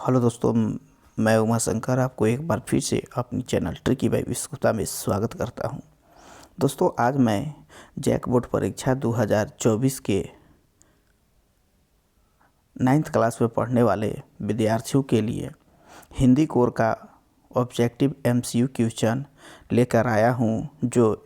Hello दोस्तों, मैं उमा शंकर आपको एक बार फिर से अपनी चैनल ट्रिकी बाई विश्वता में स्वागत करता हूं। दोस्तों, आज मैं जैक बोर्ड परीक्षा 2024 के 9th क्लास में पढ़ने वाले विद्यार्थियों के लिए हिंदी कोर का ऑब्जेक्टिव MCQ क्वेश्चन लेकर आया हूं, जो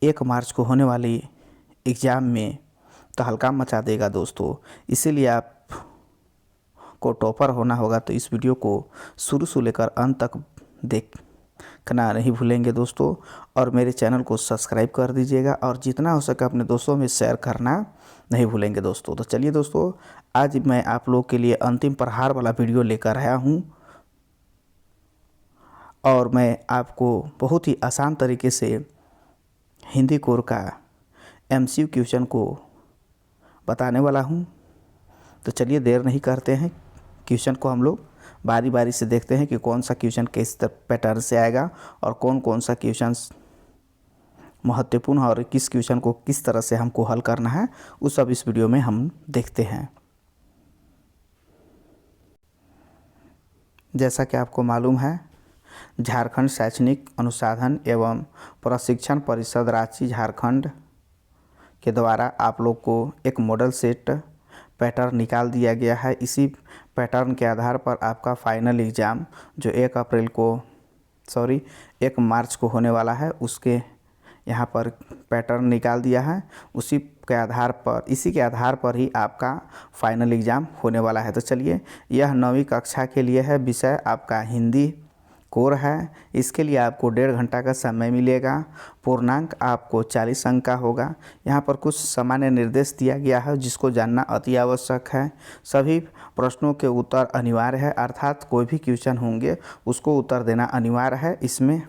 1 मार्च को होने वाली एग्ज़ाम में तहलका मचा देगा दोस्तों। इसीलिए आप को टॉपर होना होगा तो इस वीडियो को शुरू से लेकर अंत तक देखना नहीं भूलेंगे दोस्तों, और मेरे चैनल को सब्सक्राइब कर दीजिएगा और जितना हो सके अपने दोस्तों में शेयर करना नहीं भूलेंगे दोस्तों। तो चलिए दोस्तों, आज मैं आप लोग के लिए अंतिम प्रहार वाला वीडियो लेकर आया हूं और मैं आपको बहुत ही आसान तरीके से हिंदी कोर का MCQ क्वेश्चन को बताने वाला हूं। तो चलिए देर नहीं करते हैं, क्वेश्चन को हम लोग बारी बारी से देखते हैं कि कौन सा क्वेश्चन किस पैटर्न से आएगा और कौन कौन सा क्वेश्चन महत्वपूर्ण है और किस क्वेश्चन को किस तरह से हमको हल करना है, उस सब इस वीडियो में हम देखते हैं। जैसा कि आपको मालूम है, झारखंड शैक्षणिक अनुसंधान एवं प्रशिक्षण परिषद रांची झारखंड के द्वारा आप लोग को एक मॉडल सेट पैटर्न निकाल दिया गया है। इसी पैटर्न के आधार पर आपका फाइनल एग्ज़ाम जो 1 मार्च को होने वाला है, उसके यहाँ पर पैटर्न निकाल दिया है। इसी के आधार पर ही आपका फाइनल एग्ज़ाम होने वाला है। तो चलिए, यह 9वीं कक्षा के लिए है, विषय आपका हिंदी कोर है। इसके लिए आपको 1.5 घंटा का समय मिलेगा। पूर्णांक आपको 40 अंक का होगा। यहाँ पर कुछ सामान्य निर्देश दिया गया है जिसको जानना अति आवश्यक है। सभी प्रश्नों के उत्तर अनिवार्य है, अर्थात कोई भी क्वेश्चन होंगे उसको उत्तर देना अनिवार्य है, इसमें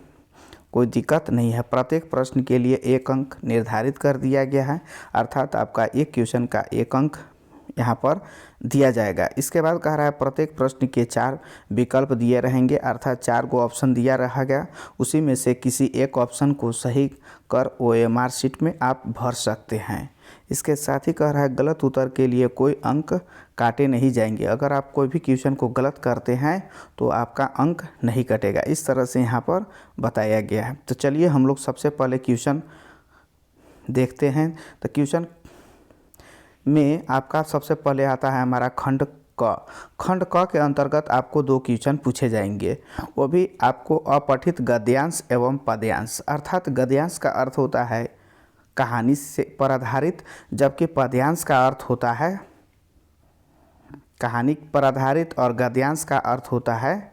कोई दिक्कत नहीं है। प्रत्येक प्रश्न के लिए 1 अंक निर्धारित कर दिया गया है, अर्थात आपका एक क्वेश्चन का 1 अंक यहाँ पर दिया जाएगा। इसके बाद कह रहा है प्रत्येक प्रश्न के 4 विकल्प दिए रहेंगे, अर्थात 4 गो ऑप्शन दिया रहेगा। उसी में से किसी एक ऑप्शन को सही कर OMR शीट में आप भर सकते हैं। इसके साथ ही कह रहा है गलत उत्तर के लिए कोई अंक काटे नहीं जाएंगे। अगर आप कोई भी क्वेश्चन को गलत करते हैं तो आपका अंक नहीं कटेगा। इस तरह से यहाँ पर बताया गया है। तो चलिए हम लोग सबसे पहले क्वेश्चन देखते हैं। तो क्वेश्चन में आपका सबसे पहले आता है हमारा खंड क के अंतर्गत आपको 2 क्वेश्चन पूछे जाएंगे, वो भी आपको अपठित गद्यांश एवं पद्यांश। अर्थात गद्यांश का अर्थ होता है कहानी से पर आधारित, जबकि पद्यांश का अर्थ होता है कहानी पर आधारित, और गद्यांश का अर्थ होता है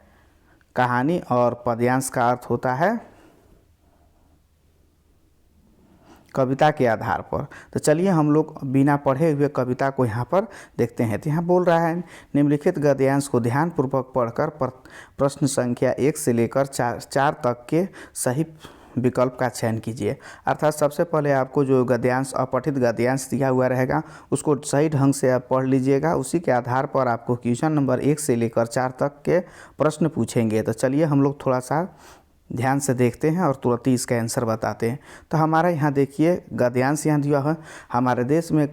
कहानी, और पद्यांश का अर्थ होता है कविता के आधार पर। तो चलिए हम लोग बिना पढ़े हुए कविता को यहाँ पर देखते हैं। तो यहाँ बोल रहा है निम्नलिखित गद्यांश को ध्यानपूर्वक पढ़कर प्रश्न संख्या 1 से लेकर 4 तक के सही विकल्प का चयन कीजिए। अर्थात सबसे पहले आपको जो गद्यांश अपठित गद्यांश दिया हुआ रहेगा उसको सही ढंग से आप पढ़ लीजिएगा। उसी के आधार पर आपको क्वेश्चन नंबर 1 से लेकर 4 तक के प्रश्न पूछेंगे। तो चलिए हम लोग थोड़ा सा ध्यान से देखते हैं और तुरंत ही इसका आंसर बताते हैं। तो हमारा यहाँ देखिए गद्यांश यहाँ दिया है। हमारे देश में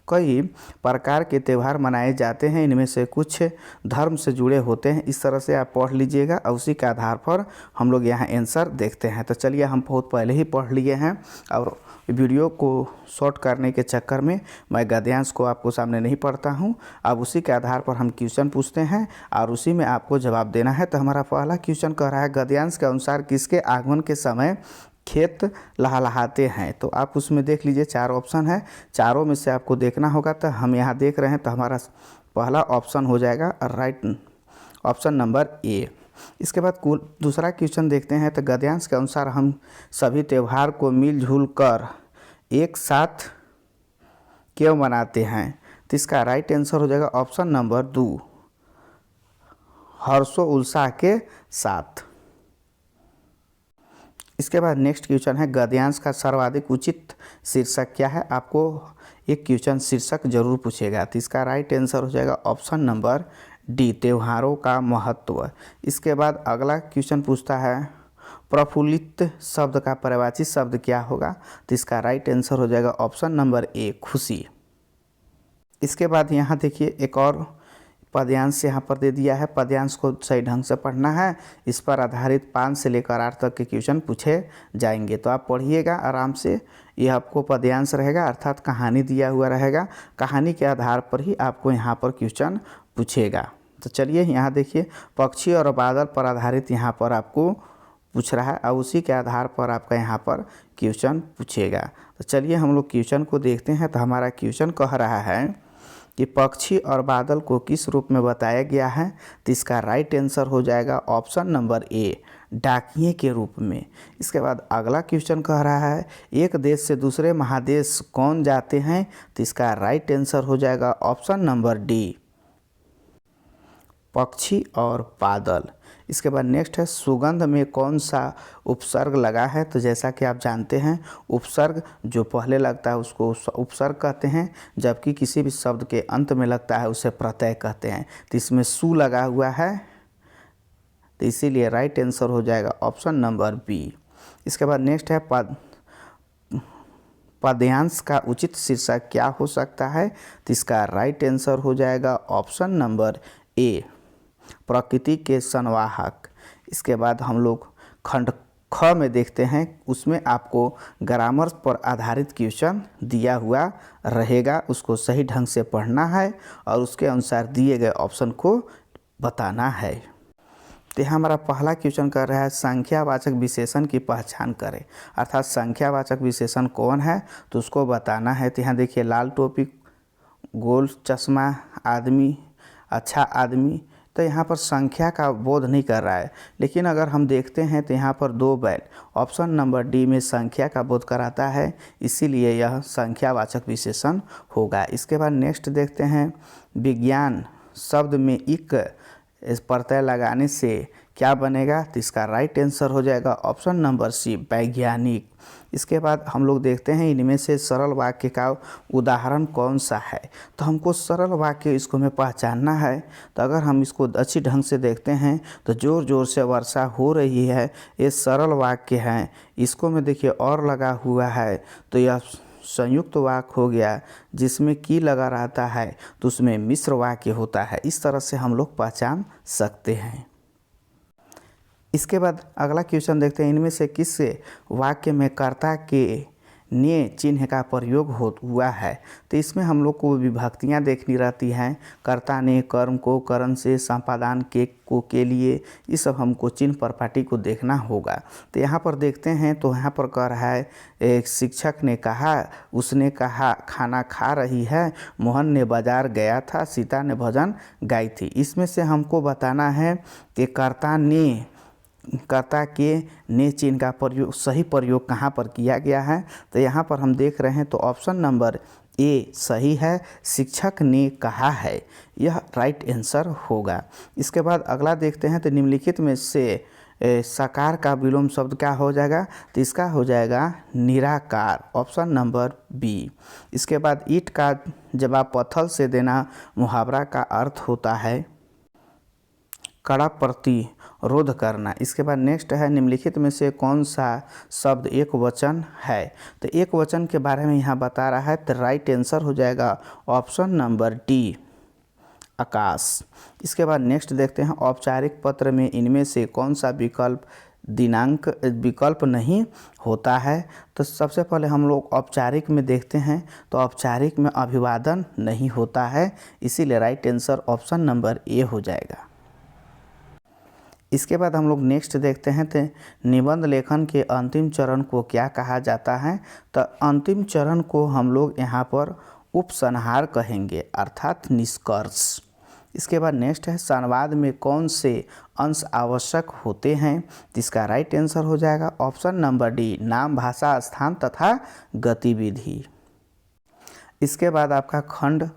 कई प्रकार के त्यौहार मनाए जाते हैं, इनमें से कुछ धर्म से जुड़े होते हैं। इस तरह से आप पढ़ लीजिएगा और उसी के आधार पर हम लोग यहाँ आंसर देखते हैं। तो चलिए, हम बहुत पहले ही पढ़ लिए हैं और वीडियो को शॉर्ट करने के चक्कर में मैं गद्यांश को आपको सामने नहीं पढ़ता हूँ। अब उसी के आधार पर हम क्वेश्चन पूछते हैं और उसी में आपको जवाब देना है। तो हमारा पहला क्वेश्चन कह रहा है गद्यांश के अनुसार किसके आगमन के समय खेत लहलहाते हैं। तो आप उसमें देख लीजिए 4 ऑप्शन है, चारों में से आपको देखना होगा। तो हम यहाँ देख रहे हैं, तो हमारा पहला ऑप्शन हो जाएगा राइट ऑप्शन नंबर A। इसके बाद दूसरा क्वेश्चन देखते हैं। तो गद्यांश के अनुसार हम सभी त्यौहार को मिलजुल कर एक साथ क्यों मनाते हैं। तो इसका राइट आंसर हो जाएगा ऑप्शन नंबर 2, हर्षो उल्लास के साथ। इसके बाद नेक्स्ट क्वेश्चन है गद्यांश का सर्वाधिक उचित शीर्षक क्या है। आपको एक क्वेश्चन शीर्षक जरूर पूछेगा। तो इसका राइट आंसर हो जाएगा ऑप्शन नंबर D, त्योहारों का महत्व। इसके बाद अगला क्वेश्चन पूछता है प्रफुल्लित शब्द का पर्यायवाची शब्द क्या होगा। तो इसका राइट आंसर हो जाएगा ऑप्शन नंबर A, खुशी। इसके बाद यहाँ देखिए एक और पद्यांश यहाँ पर दे दिया है, पद्यांश को सही ढंग से पढ़ना है। इस पर आधारित 5 से लेकर 8 तक के क्वेश्चन पूछे जाएंगे, तो आप पढ़िएगा आराम से। यह आपको पद्यांश रहेगा, अर्थात कहानी दिया हुआ रहेगा, कहानी के आधार पर ही आपको यहाँ पर क्वेश्चन पूछेगा। तो चलिए यहाँ देखिए, पक्षी और बादल पर आधारित यहाँ पर आपको पूछ रहा है और उसी के आधार पर आपका यहाँ पर क्वेश्चन पूछेगा। तो चलिए हम लोग क्वेश्चन को देखते हैं। तो हमारा क्वेश्चन कह रहा है कि पक्षी और बादल को किस रूप में बताया गया है। तो इसका राइट आंसर हो जाएगा ऑप्शन नंबर ए, डाकिये के रूप में। इसके बाद अगला क्वेश्चन कह रहा है एक देश से दूसरे महादेश कौन जाते हैं। तो इसका राइट आंसर हो जाएगा ऑप्शन नंबर डी, पक्षी और बादल। इसके बाद नेक्स्ट है सुगंध में कौन सा उपसर्ग लगा है। तो जैसा कि आप जानते हैं उपसर्ग जो पहले लगता है उसको उपसर्ग कहते हैं, जबकि किसी भी शब्द के अंत में लगता है उसे प्रत्यय कहते हैं। तो इसमें सु लगा हुआ है, तो इसीलिए राइट आंसर हो जाएगा ऑप्शन नंबर बी। इसके बाद नेक्स्ट है पद्यांश का उचित शीर्षक क्या हो सकता है। तो इसका राइट आंसर हो जाएगा ऑप्शन नंबर ए, प्रकृति के संवाहक। इसके बाद हम लोग खंड ख में देखते हैं, उसमें आपको ग्रामर पर आधारित क्वेश्चन दिया हुआ रहेगा, उसको सही ढंग से पढ़ना है और उसके अनुसार दिए गए ऑप्शन को बताना है। तो यहाँ हमारा पहला क्वेश्चन कर रहा है संख्यावाचक विशेषण की पहचान करें, अर्थात संख्यावाचक विशेषण कौन है तो उसको बताना है। तो यहाँ देखिए लाल टोपी, गोल चश्मा, आदमी, अच्छा आदमी। तो यहाँ पर संख्या का बोध नहीं कर रहा है, लेकिन अगर हम देखते हैं तो यहाँ पर 2 बैल, ऑप्शन नंबर डी में संख्या का बोध कराता है, इसीलिए यह संख्यावाचक विशेषण होगा। इसके बाद नेक्स्ट देखते हैं विज्ञान शब्द में इक प्रत्यय लगाने से क्या बनेगा। तो इसका राइट आंसर हो जाएगा ऑप्शन नंबर सी, वैज्ञानिक। इसके बाद हम लोग देखते हैं इनमें से सरल वाक्य का उदाहरण कौन सा है। तो हमको सरल वाक्य इसको में पहचानना है। तो अगर हम इसको अच्छी ढंग से देखते हैं तो ज़ोर ज़ोर से वर्षा हो रही है, ये सरल वाक्य हैं। इसको में देखिए और लगा हुआ है, तो यह संयुक्त वाक्य हो गया। जिसमें की लगा रहता है तो उसमें मिश्र वाक्य होता है। इस तरह से हम लोग पहचान सकते हैं। इसके बाद अगला क्वेश्चन देखते हैं इनमें से किस वाक्य में कर्ता के ने चिन्ह का प्रयोग हुआ है। तो इसमें हम लोग को विभक्तियाँ देखनी रहती हैं, कर्ता ने, कर्म को, करण से, संपादन के लिए, ये सब हमको चिन्ह प्रपाटी को देखना होगा। तो यहाँ पर देखते हैं तो यहाँ पर कह रहा है एक शिक्षक ने कहा, उसने कहा खाना खा रही है, मोहन ने बाजार गया था, सीता ने भजन गाई थी। इसमें से हमको बताना है कि कर्ता के ने चिन्ह का प्रयोग, सही प्रयोग कहाँ पर किया गया है। तो यहाँ पर हम देख रहे हैं तो ऑप्शन नंबर ए सही है, शिक्षक ने कहा है, यह राइट आंसर होगा। इसके बाद अगला देखते हैं तो निम्नलिखित में से साकार का विलोम शब्द क्या हो जाएगा। तो इसका हो जाएगा निराकार, ऑप्शन नंबर बी। इसके बाद ईंट का जवाब पत्थर से देना मुहावरा का अर्थ होता है कड़ा प्रतिरोध करना। इसके बाद नेक्स्ट है निम्नलिखित में से कौन सा शब्द एक वचन है। तो एक वचन के बारे में यहाँ बता रहा है, तो राइट आंसर हो जाएगा ऑप्शन नंबर डी, आकाश। इसके बाद नेक्स्ट देखते हैं औपचारिक पत्र में इनमें से कौन सा विकल्प नहीं होता है। तो सबसे पहले हम लोग औपचारिक में देखते हैं, तो औपचारिक में अभिवादन नहीं होता है, इसीलिए right answer option number A हो जाएगा। इसके बाद हम लोग नेक्स्ट देखते हैं तो निबंध लेखन के अंतिम चरण को क्या कहा जाता है। तो अंतिम चरण को हम लोग यहाँ पर उपसंहार कहेंगे, अर्थात निष्कर्ष। इसके बाद नेक्स्ट है संवाद में कौन से अंश आवश्यक होते हैं। तो इसका राइट आंसर हो जाएगा ऑप्शन नंबर डी, नाम, भाषा, स्थान तथा गतिविधि। इसके बाद आपका खंड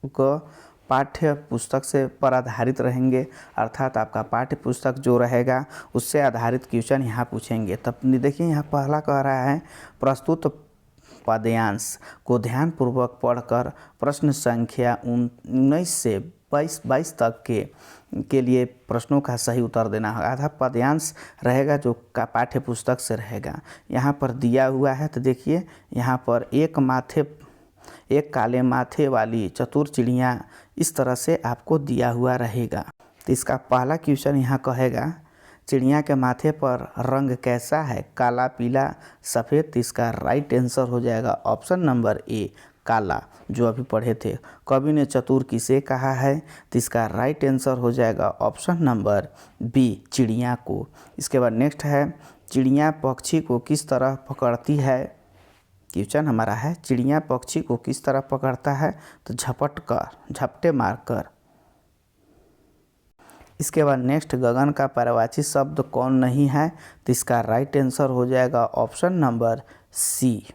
क पाठ्य पुस्तक से पर आधारित रहेंगे, अर्थात आपका पाठ्य पुस्तक जो रहेगा उससे आधारित क्वेश्चन यहाँ पूछेंगे। तब देखिए यहाँ पहला कह रहा है प्रस्तुत पद्यांश को ध्यानपूर्वक पढ़कर प्रश्न संख्या 19 से 22 तक के लिए प्रश्नों का सही उत्तर देना है। आधा पद्यांश रहेगा जो का पाठ्य पुस्तक से रहेगा, यहाँ पर दिया हुआ है। तो देखिए यहाँ पर एक माथे एक काले माथे वाली चतुर चिड़िया, इस तरह से आपको दिया हुआ रहेगा। तो इसका पहला क्वेश्चन यहाँ कहेगा चिड़िया के माथे पर रंग कैसा है, काला, पीला, सफ़ेद। तो इसका राइट आंसर हो जाएगा ऑप्शन नंबर ए, काला, जो अभी पढ़े थे। कवि ने चतुर किसे कहा है, तो इसका राइट आंसर हो जाएगा ऑप्शन नंबर बी, चिड़िया को। इसके बाद नेक्स्ट है चिड़िया पक्षी को किस तरह पकड़ती है। क्वेश्चन हमारा है चिड़िया पक्षी को किस तरह पकड़ता है, तो झपट कर, झपटे मारकर। इसके बाद नेक्स्ट गगन का पर्यायवाची शब्द कौन नहीं है, तो इसका राइट आंसर हो जाएगा ऑप्शन नंबर सी,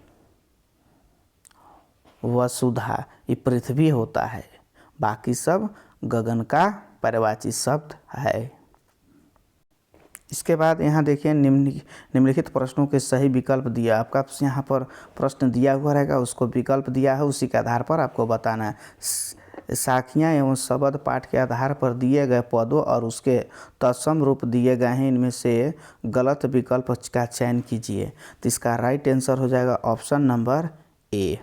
वसुधा। ये पृथ्वी होता है, बाकी सब गगन का पर्यायवाची शब्द है। इसके बाद यहाँ देखिए निम्नलिखित प्रश्नों के सही विकल्प दिया। आपका यहाँ पर प्रश्न दिया हुआ रहेगा, उसको विकल्प दिया है, उसी के आधार पर आपको बताना है। साखियाँ एवं शब्द पाठ के आधार पर दिए गए पदों और उसके तत्सम रूप दिए गए हैं, इनमें से गलत विकल्प का चयन कीजिए। तो इसका राइट आंसर हो जाएगा ऑप्शन नंबर ए।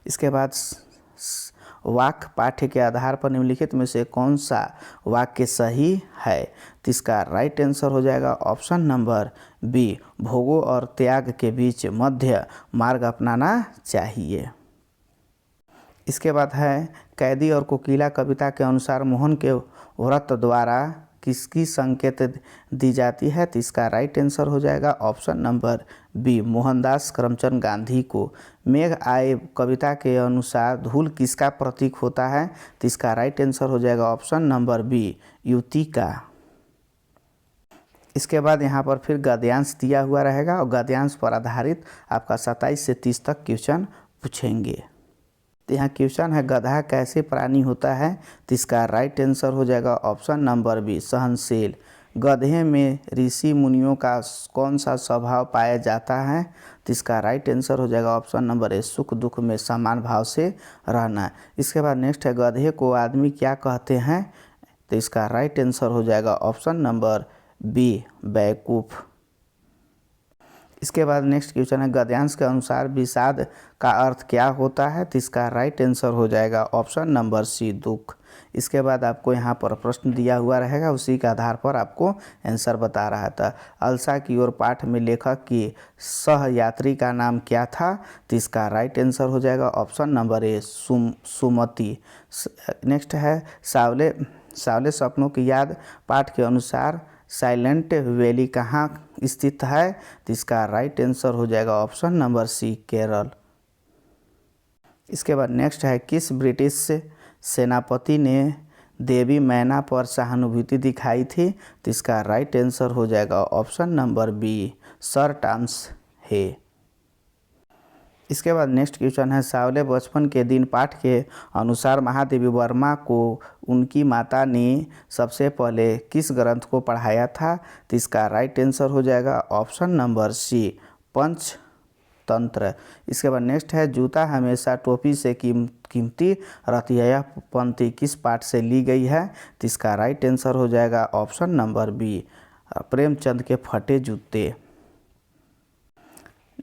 इसके बाद वाक्य पाठ्य के आधार पर निम्नलिखित में से कौन सा वाक्य सही है, तो इसका राइट आंसर हो जाएगा ऑप्शन नंबर बी, भोगों और त्याग के बीच मध्य मार्ग अपनाना चाहिए। इसके बाद है कैदी और कोकिला कविता के अनुसार मोहन के व्रत द्वारा किसकी संकेत दी जाती है, तो इसका राइट आंसर हो जाएगा option number B, Mohandas Karamchand Gandhi को। मेघ आए कविता के अनुसार धूल किसका प्रतीक होता है, तो इसका राइट आंसर हो जाएगा ऑप्शन नंबर बी, युति का। इसके बाद यहाँ पर फिर गद्यांश दिया हुआ रहेगा और गद्यांश पर आधारित आपका 27 से 30 तक क्वेश्चन पूछेंगे। तो यहाँ क्वेश्चन है गधा कैसे प्राणी होता है, तो इसका राइट आंसर हो जाएगा ऑप्शन नंबर बी, सहनशील। गधे में ऋषि मुनियों का कौन सा स्वभाव पाया जाता है, तो इसका राइट आंसर हो जाएगा ऑप्शन नंबर ए, सुख दुख में समान भाव से रहना। इसके बाद नेक्स्ट है गधे को आदमी क्या कहते हैं, तो इसका राइट आंसर हो जाएगा ऑप्शन नंबर बी, बेवकूफ़। इसके बाद नेक्स्ट क्वेश्चन है गद्यांश के अनुसार विषाद का अर्थ क्या होता है, तो इसका राइट आंसर हो जाएगा ऑप्शन नंबर सी, दुख। इसके बाद आपको यहाँ पर प्रश्न दिया हुआ रहेगा, उसी के आधार पर आपको आंसर बता रहा था। अलसा की ओर पाठ में लेखक की सह यात्री का नाम क्या था, तो इसका राइट आंसर हो जाएगा option number A, Sumati. Next है सावले सपनों की याद पाठ के अनुसार साइलेंट वैली कहाँ स्थित है, तो इसका राइट आंसर हो जाएगा ऑप्शन नंबर सी, केरल। इसके बाद नेक्स्ट है किस ब्रिटिश सेनापति ने देवी मैना पर सहानुभूति दिखाई थी, तो इसका राइट आंसर हो जाएगा option number B, sir Thomas हे। इसके बाद नेक्स्ट क्वेश्चन है सावले बचपन के दिन पाठ के अनुसार महादेवी वर्मा को उनकी माता ने सबसे पहले किस ग्रंथ को पढ़ाया था, तो इसका राइट आंसर हो जाएगा ऑप्शन नंबर सी, पंचतंत्र। इसके बाद नेक्स्ट है जूता हमेशा टोपी से कीमती रहती है, यह पंक्ति किस पाठ से ली गई है, तो इसका राइट आंसर हो जाएगा ऑप्शन नंबर बी, प्रेमचंद के फटे जूते।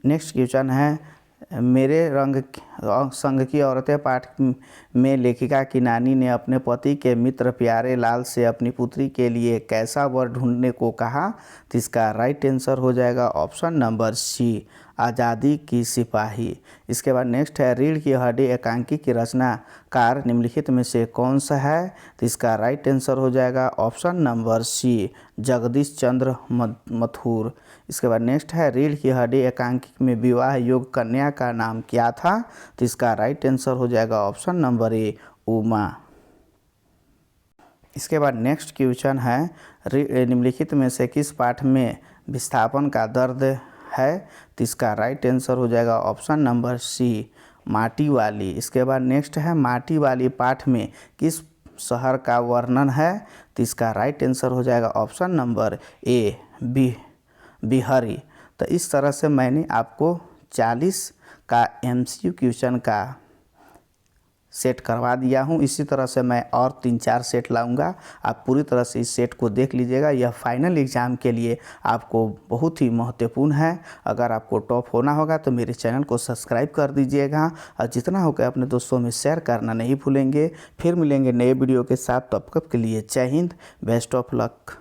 नेक्स्ट क्वेश्चन है मेरे रंग संग की औरतें पाठ में लेखिका किनानी ने अपने पति के मित्र प्यारे लाल से अपनी पुत्री के लिए कैसा वर ढूंढने को कहा, तो इसका राइट आंसर हो जाएगा ऑप्शन नंबर सी, आज़ादी की सिपाही। इसके बाद नेक्स्ट है रीढ़ की हड्डी एकांकी की रचनाकार निम्नलिखित में से कौन सा है, तो इसका राइट आंसर हो जाएगा ऑप्शन नंबर सी, जगदीश चंद्र मथुर। इसके बाद नेक्स्ट है रीढ़ की हड्डी एकांकी में विवाह योग्य कन्या का नाम क्या था, तो इसका राइट आंसर हो जाएगा ऑप्शन नंबर ए, उमा। इसके बाद नेक्स्ट क्वेश्चन है निम्नलिखित में से किस पाठ में विस्थापन का दर्द है, तो इसका राइट आंसर हो जाएगा ऑप्शन नंबर सी, माटी वाली। इसके बाद नेक्स्ट है माटी वाली पाठ में किस शहर का वर्णन है, तो इसका राइट आंसर हो जाएगा ऑप्शन नंबर ए, बिहारी। तो इस तरह से मैंने आपको 40 का MCQ क्वेश्चन का सेट करवा दिया हूँ। इसी तरह से मैं और 3-4 सेट लाऊंगा। आप पूरी तरह से इस सेट को देख लीजिएगा। यह फाइनल एग्ज़ाम के लिए आपको बहुत ही महत्वपूर्ण है। अगर आपको टॉप होना होगा तो मेरे चैनल को सब्सक्राइब कर दीजिएगा और जितना होगा अपने दोस्तों में शेयर करना नहीं भूलेंगे। फिर मिलेंगे नए वीडियो के साथ। तब तक के लिए जय हिंद, बेस्ट ऑफ लक।